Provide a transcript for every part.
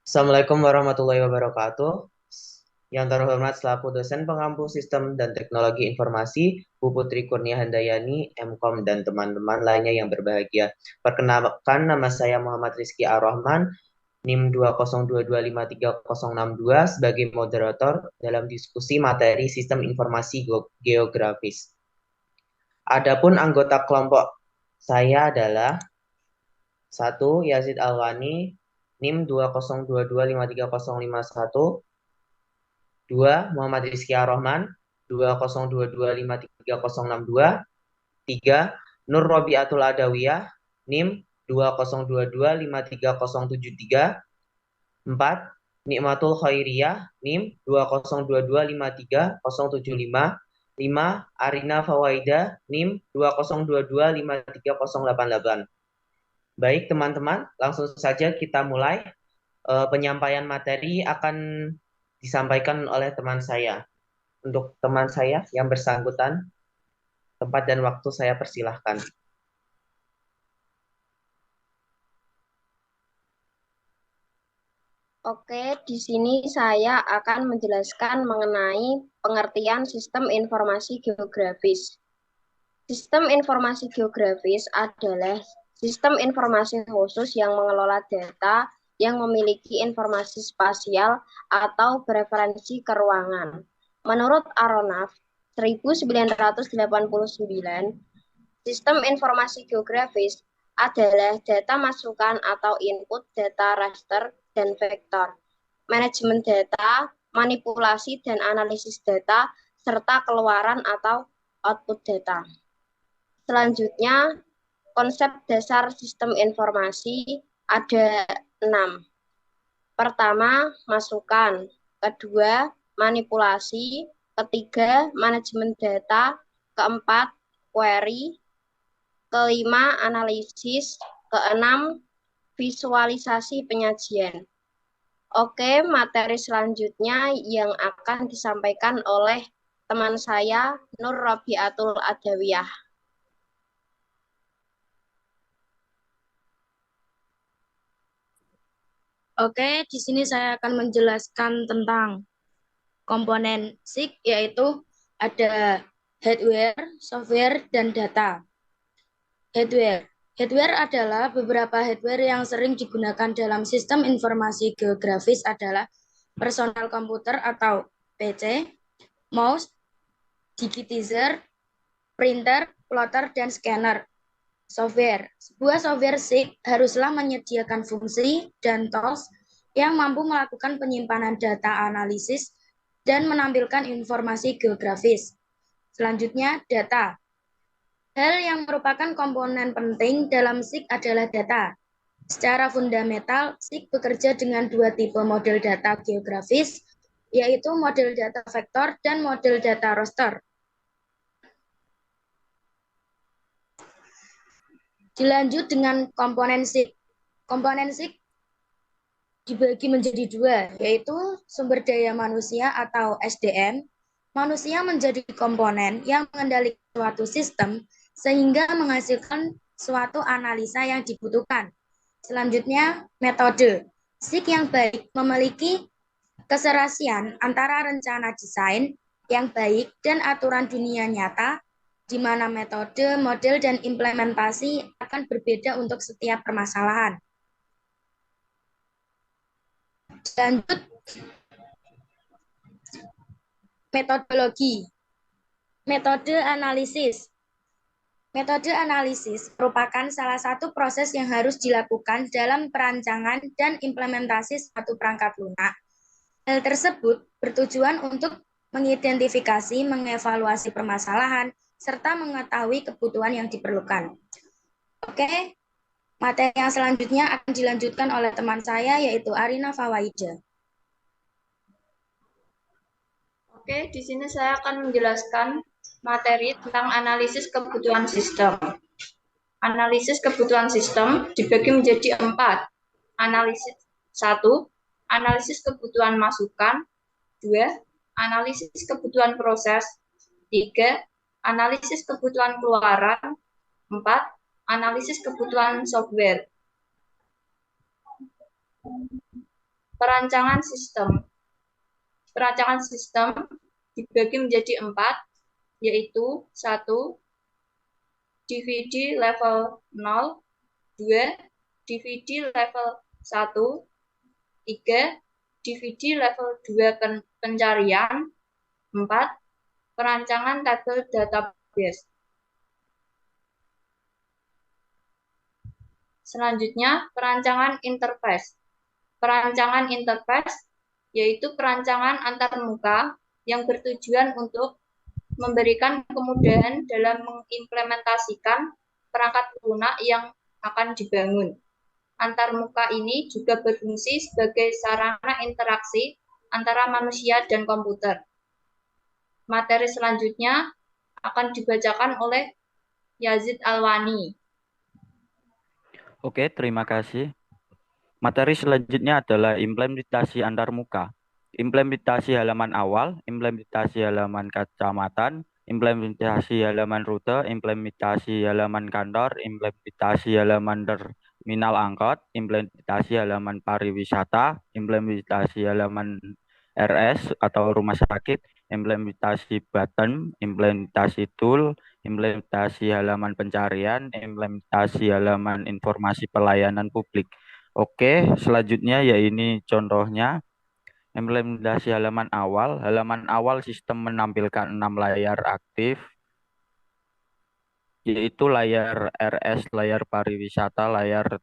Assalamualaikum warahmatullahi wabarakatuh. Yang terhormat selaku dosen pengampu sistem dan teknologi informasi, Bu Putri Kurnia Handayani, MKOM, dan teman-teman lainnya yang berbahagia. Perkenalkan, nama saya Muhammad Rizky Ar-Rahman, NIM 202253062 sebagai moderator dalam diskusi materi sistem informasi geografis. Adapun anggota kelompok saya adalah satu Yazid Alwani, NIM 202253051. Dua Muhammad Rizky Ar-Rahman 202253062. Tiga Nur Robiatul Adawiyah NIM 202253073. Empat Nikmatul Khairiyah NIM 202253075. Lima Arina Fawaida NIM 202253088. Baik teman-teman, langsung saja kita mulai. Penyampaian materi akan disampaikan oleh teman saya. Untuk teman saya yang bersangkutan, tempat dan waktu saya persilahkan. Oke, di sini saya akan menjelaskan mengenai pengertian sistem informasi geografis. Sistem informasi geografis adalah sistem informasi khusus yang mengelola data yang memiliki informasi spasial atau bereferensi ke ruangan. Menurut Aronoff, 1989, sistem informasi geografis adalah data masukan atau input data raster dan vektor, manajemen data, manipulasi dan analisis data, serta keluaran atau output data. Selanjutnya, konsep dasar sistem informasi ada 6. Pertama, masukan. Kedua, manipulasi. Ketiga, manajemen data. Keempat, query. Kelima, analisis. Keenam, visualisasi penyajian. Oke, materi selanjutnya yang akan disampaikan oleh teman saya, Nur Robiatul Adawiyah. Oke, di sini saya akan menjelaskan tentang komponen SIG, yaitu ada hardware, software, dan data. Hardware. Hardware adalah beberapa hardware yang sering digunakan dalam sistem informasi geografis adalah personal komputer atau PC, mouse, digitizer, printer, plotter, dan scanner. Software. Sebuah software SIG haruslah menyediakan fungsi dan tools yang mampu melakukan penyimpanan data analisis dan menampilkan informasi geografis. Selanjutnya, data. Hal yang merupakan komponen penting dalam SIG adalah data. Secara fundamental, SIG bekerja dengan dua tipe model data geografis, yaitu model data vektor dan model data raster. Dilanjut dengan komponen SIG. Komponen SIG dibagi menjadi dua, yaitu sumber daya manusia atau SDM. Manusia menjadi komponen yang mengendalikan suatu sistem sehingga menghasilkan suatu analisa yang dibutuhkan. Selanjutnya, metode. SIG yang baik memiliki keserasian antara rencana desain yang baik dan aturan dunia nyata, di mana metode, model, dan implementasi akan berbeda untuk setiap permasalahan. Lanjut, metodologi. Metode analisis. Metode analisis merupakan salah satu proses yang harus dilakukan dalam perancangan dan implementasi suatu perangkat lunak. Hal tersebut bertujuan untuk mengidentifikasi, mengevaluasi permasalahan, serta mengetahui kebutuhan yang diperlukan. Oke, materi yang selanjutnya akan dilanjutkan oleh teman saya, yaitu Arina Fawaida. Oke, di sini saya akan menjelaskan materi tentang analisis kebutuhan sistem. Analisis kebutuhan sistem dibagi menjadi 4. Analisis 1, analisis kebutuhan masukan. 2, analisis kebutuhan proses. 3, analisis kebutuhan keluaran. 4, analisis kebutuhan software. Perancangan sistem. Perancangan sistem dibagi menjadi 4, yaitu 1. DVD level 0, 2. DVD level 1, 3. DVD level 2 pencarian, 4. Perancangan tabel database. Selanjutnya, perancangan interface. Perancangan interface yaitu perancangan antarmuka yang bertujuan untuk memberikan kemudahan dalam mengimplementasikan perangkat lunak yang akan dibangun. Antarmuka ini juga berfungsi sebagai sarana interaksi antara manusia dan komputer. Materi selanjutnya akan dibacakan oleh Yazid Alwani. Oke, terima kasih. Materi selanjutnya adalah implementasi antarmuka. Implementasi halaman awal, implementasi halaman kecamatan, implementasi halaman rute, implementasi halaman kantor, implementasi halaman terminal angkot, implementasi halaman pariwisata, implementasi halaman RS atau rumah sakit, implementasi button, implementasi tool, implementasi halaman pencarian, implementasi halaman informasi pelayanan publik. Oke, selanjutnya ya ini contohnya. Implementasi halaman awal. Halaman awal sistem menampilkan 6 layar aktif, yaitu layar RS, layar pariwisata, layar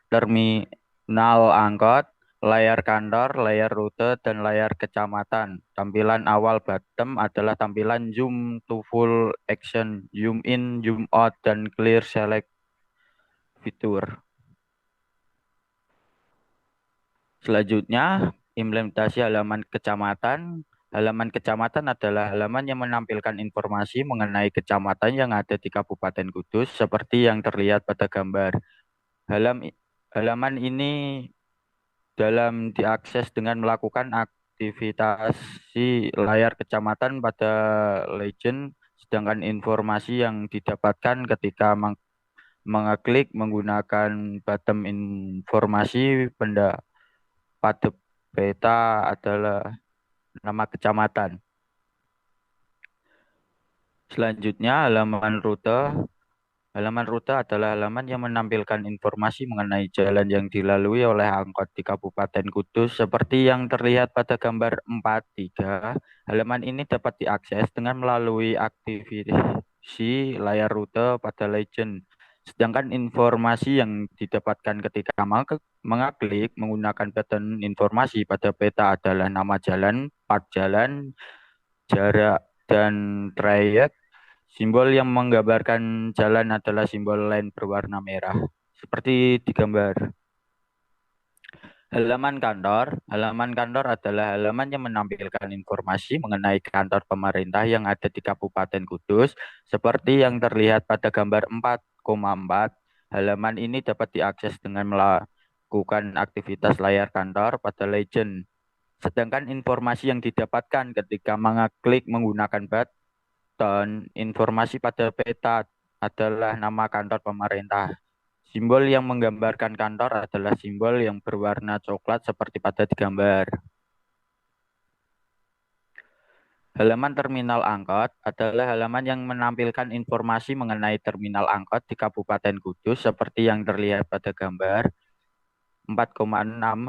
terminal angkot, layar kantor, layar rute, dan layar kecamatan. Tampilan awal bottom adalah tampilan zoom to full action, zoom in, zoom out, dan clear select fitur. Selanjutnya, implementasi halaman kecamatan. Halaman kecamatan adalah halaman yang menampilkan informasi mengenai kecamatan yang ada di Kabupaten Kudus, seperti yang terlihat pada gambar. Halaman ini dalam diakses dengan melakukan aktivitas layar kecamatan pada legend, sedangkan informasi yang didapatkan ketika mengeklik menggunakan bottom informasi pada peta adalah nama kecamatan. Selanjutnya, halaman rute. Halaman rute adalah halaman yang menampilkan informasi mengenai jalan yang dilalui oleh angkot di Kabupaten Kudus seperti yang terlihat pada gambar 4.3. Halaman ini dapat diakses dengan melalui aktivasi layar rute pada legend. Sedangkan informasi yang didapatkan ketika mengeklik menggunakan button informasi pada peta adalah nama jalan, part jalan, jarak, dan trayek. Simbol yang menggambarkan jalan adalah simbol line berwarna merah, seperti di gambar. Halaman kantor. Halaman kantor adalah halaman yang menampilkan informasi mengenai kantor pemerintah yang ada di Kabupaten Kudus, seperti yang terlihat pada gambar 4,4. Halaman ini dapat diakses dengan melakukan aktivitas layar kantor pada legend. Sedangkan informasi yang didapatkan ketika mengeklik menggunakan button informasi pada peta adalah nama kantor pemerintah. Simbol yang menggambarkan kantor adalah simbol yang berwarna coklat seperti pada di gambar. Halaman terminal angkot adalah halaman yang menampilkan informasi mengenai terminal angkot di Kabupaten Kudus seperti yang terlihat pada gambar 4,6.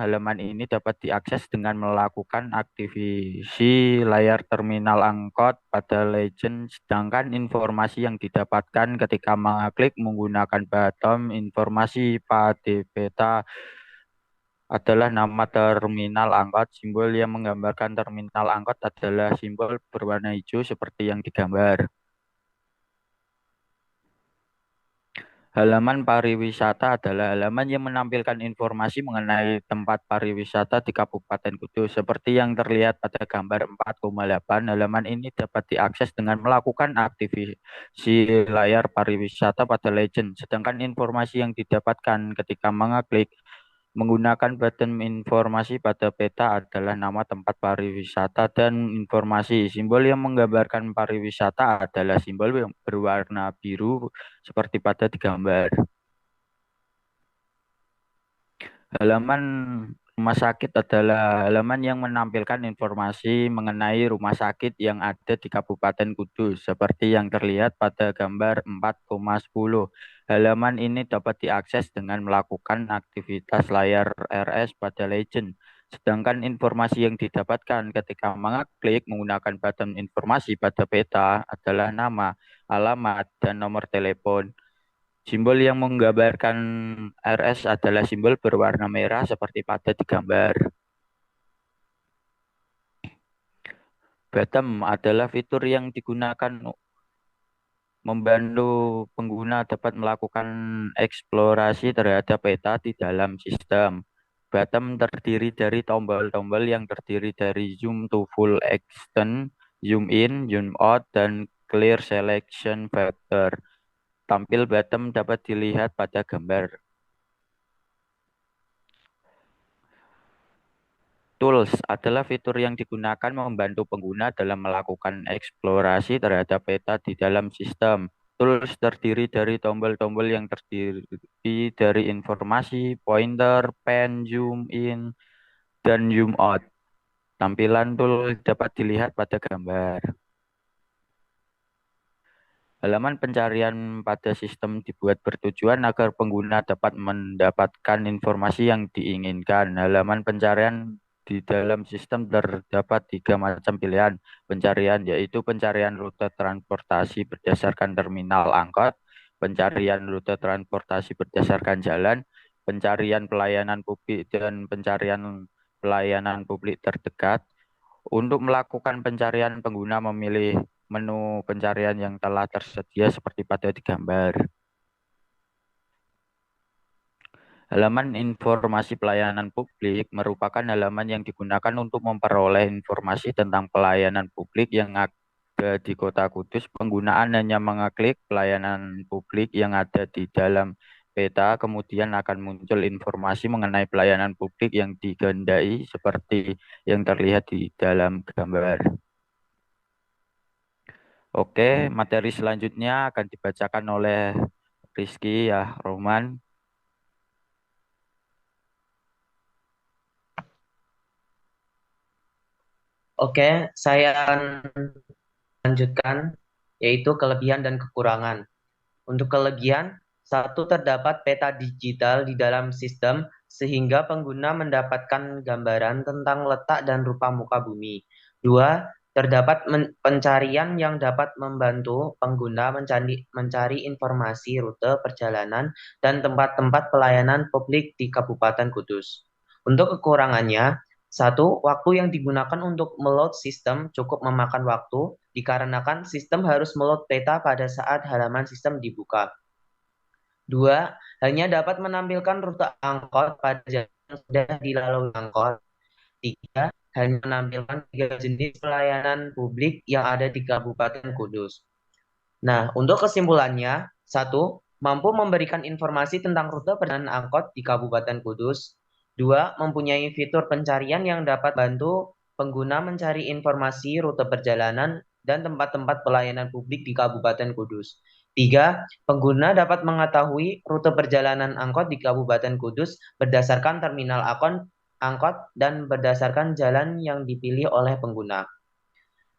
Halaman ini dapat diakses dengan melakukan aktivasi layar terminal angkot pada legend, sedangkan informasi yang didapatkan ketika mengeklik menggunakan bottom informasi pada peta adalah nama terminal angkot. Simbol yang menggambarkan terminal angkot adalah simbol berwarna hijau seperti yang digambar. Halaman pariwisata adalah halaman yang menampilkan informasi mengenai tempat pariwisata di Kabupaten Kudus. Seperti yang terlihat pada gambar 4,8, halaman ini dapat diakses dengan melakukan aktivasi layar pariwisata pada legend. Sedangkan informasi yang didapatkan ketika mengeklik menggunakan button informasi pada peta adalah nama tempat pariwisata dan informasi. Simbol yang menggambarkan pariwisata adalah simbol yang berwarna biru seperti pada di gambar. Halaman Rumah sakit adalah halaman yang menampilkan informasi mengenai rumah sakit yang ada di Kabupaten Kudus, seperti yang terlihat pada gambar 4,10. Halaman ini dapat diakses dengan melakukan aktivitas layar RS pada Legend. Sedangkan informasi yang didapatkan ketika mengeklik menggunakan button informasi pada peta adalah nama, alamat, dan nomor telepon. Simbol yang menggambarkan RS adalah simbol berwarna merah seperti pada di gambar. Bottom adalah fitur yang digunakan membantu pengguna dapat melakukan eksplorasi terhadap peta di dalam sistem. Bottom terdiri dari tombol-tombol yang terdiri dari zoom to full extent, zoom in, zoom out, dan clear selection factor. Tampil bottom dapat dilihat pada gambar. Tools adalah fitur yang digunakan membantu pengguna dalam melakukan eksplorasi terhadap peta di dalam sistem. Tools terdiri dari tombol-tombol yang terdiri dari informasi, pointer, pen, zoom in, dan zoom out. Tampilan tool dapat dilihat pada gambar. Halaman pencarian pada sistem dibuat bertujuan agar pengguna dapat mendapatkan informasi yang diinginkan. Halaman pencarian di dalam sistem terdapat 3 macam pilihan pencarian, yaitu pencarian rute transportasi berdasarkan terminal angkot, pencarian rute transportasi berdasarkan jalan, pencarian pelayanan publik, dan pencarian pelayanan publik terdekat. Untuk melakukan pencarian, pengguna memilih menu pencarian yang telah tersedia seperti pada di gambar. Halaman informasi pelayanan publik merupakan halaman yang digunakan untuk memperoleh informasi tentang pelayanan publik yang ada di Kota Kudus. Penggunaan hanya mengeklik pelayanan publik yang ada di dalam peta, kemudian akan muncul informasi mengenai pelayanan publik yang dikehendaki seperti yang terlihat di dalam gambar. Oke, materi selanjutnya akan dibacakan oleh Rizky ya, Roman. Oke, saya akan lanjutkan, yaitu kelebihan dan kekurangan. Untuk kelebihan, satu, terdapat peta digital di dalam sistem sehingga pengguna mendapatkan gambaran tentang letak dan rupa muka bumi. Dua, terdapat pencarian yang dapat membantu pengguna mencari informasi rute perjalanan dan tempat-tempat pelayanan publik di Kabupaten Kudus. Untuk kekurangannya, satu, waktu yang digunakan untuk meload sistem cukup memakan waktu dikarenakan sistem harus meload peta pada saat halaman sistem dibuka. Dua, hanya dapat menampilkan rute angkot pada jalan yang sudah dilalui angkot. Tiga, hanya menampilkan 3 jenis pelayanan publik yang ada di Kabupaten Kudus. Nah, untuk kesimpulannya, satu, mampu memberikan informasi tentang rute perjalanan angkot di Kabupaten Kudus. Dua, mempunyai fitur pencarian yang dapat bantu pengguna mencari informasi rute perjalanan dan tempat-tempat pelayanan publik di Kabupaten Kudus. Tiga, pengguna dapat mengetahui rute perjalanan angkot di Kabupaten Kudus berdasarkan terminal angkot dan berdasarkan jalan yang dipilih oleh pengguna.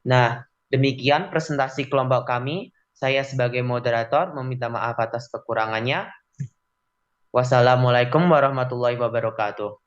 Nah, demikian presentasi kelompok kami. Saya sebagai moderator meminta maaf atas kekurangannya. Wassalamualaikum warahmatullahi wabarakatuh.